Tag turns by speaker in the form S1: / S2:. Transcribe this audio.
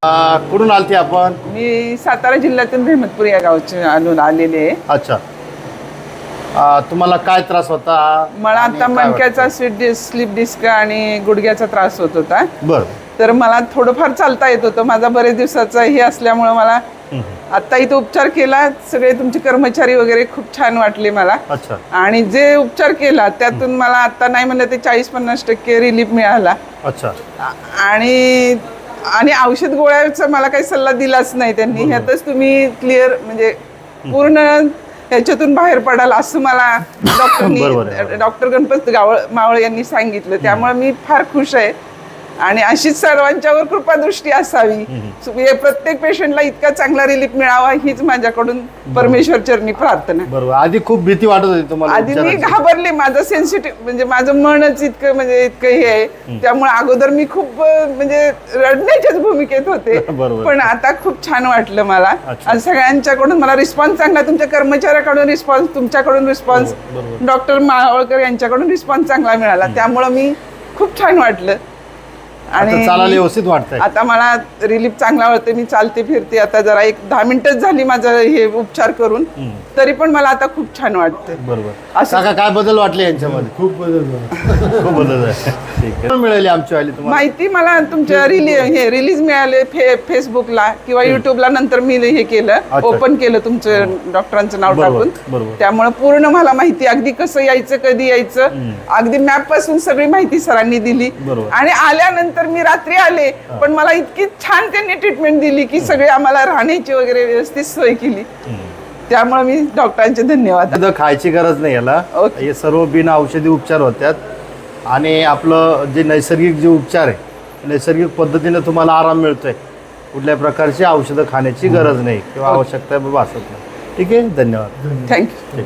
S1: कुठून आलते आपण?
S2: मी सातारा जिल्ह्यातून रहमतपूर या गावचे आलेले आहे.
S1: अच्छा. तुम्हाला काय त्रास होता?
S2: मला
S1: आणि
S2: आता
S1: काय
S2: मणक्याचा
S1: वाटतं?
S2: स्लिप डिस्क आणि गुडघ्याचा त्रास होत होता.
S1: बरं.
S2: तर मला थोडंफार चालता येत होतं. माझा बरेच दिवसाचा हे असल्यामुळं मला आता इथं उपचार केला. सगळे तुमचे कर्मचारी वगैरे खूप छान वाटले मला.
S1: अच्छा.
S2: आणि जे उपचार केला त्यातून मला आता नाही म्हणलं ते 40-50% रिलीफ मिळाला.
S1: अच्छा.
S2: आणि आणि औषध गोळ्याचा मला काही सल्ला दिलाच नाही त्यांनी. ह्यातच तुम्ही क्लिअर म्हणजे पूर्ण ह्याच्यातून बाहेर पडाल असं मला डॉक्टर गणपत मावळ यांनी सांगितलं. त्यामुळे मी फार खुश आहे. आणि अशीच सर्वांच्यावर कृपादृष्टी असावी. प्रत्येक पेशंटला इतका चांगला रिलीफ मिळावा हीच माझ्याकडून परमेश्वर चरणी प्रार्थना.
S1: बरोबर. आधी खूप भीती वाटत होती तुम्हाला?
S2: आधी मी घाबरले. माझं सेन्सिटिव्ह म्हणजे माझं मनच इतकं हे आहे. त्यामुळे अगोदर मी खूप म्हणजे रडण्याच्याच भूमिकेत होते. पण आता खूप छान वाटलं मला. आणि सगळ्यांच्याकडून मला रिस्पॉन्स चांगला, तुमच्या कर्मचाऱ्याकडून रिस्पॉन्स, तुमच्याकडून रिस्पॉन्स, डॉक्टर मावळकर यांच्याकडून रिस्पॉन्स चांगला मिळाला. त्यामुळे मी खूप छान वाटलं. आणि
S1: चालायला व्यवस्थित वाटतंय
S2: आता मला रिलीफ चांगला वाटते. मी चालते फिरते आता. जरा 10 मिनिटच झाली माझं हे उपचार करून, तरी पण मला आता खूप छान वाटते.
S1: बरोबर. काका काय बदल वाटले यांच्यामध्ये?
S3: खूप बदल झाला.
S1: खूप बदल आहे. ठीक आहे. मिळाली आमची वाली तुम्हाला
S2: माहिती मला तुमच्या रिलीज मिळाले फेसबुकला किंवा युट्यूबला. नंतर मी हे केलं, ओपन केलं तुमचं डॉक्टरांचं नाव टाकून. त्यामुळे पूर्ण मला माहिती, अगदी कसं यायचं, कधी यायचं, अगदी मॅप पासून सगळी माहिती सरांनी दिली. आणि आल्यानंतर मी रात्री आले, पण मला इतकी छान त्यांनी ट्रीटमेंट दिली की सगळे आम्हाला राहण्याची वगैरे व्यवस्थित सोय केली. त्यामुळे मी डॉक्टरांचे धन्यवाद.
S1: खायची गरज नाही याला. हे सर्व बिना औषधी उपचार होतात. आणि आपलं जे नैसर्गिक जे उपचार आहे, नैसर्गिक पद्धतीने तुम्हाला आराम मिळतोय. कुठल्या प्रकारची औषधं खाण्याची गरज नाही किंवा आवश्यकता भासत नाही. ठीक आहे. धन्यवाद.
S2: थँक्यू.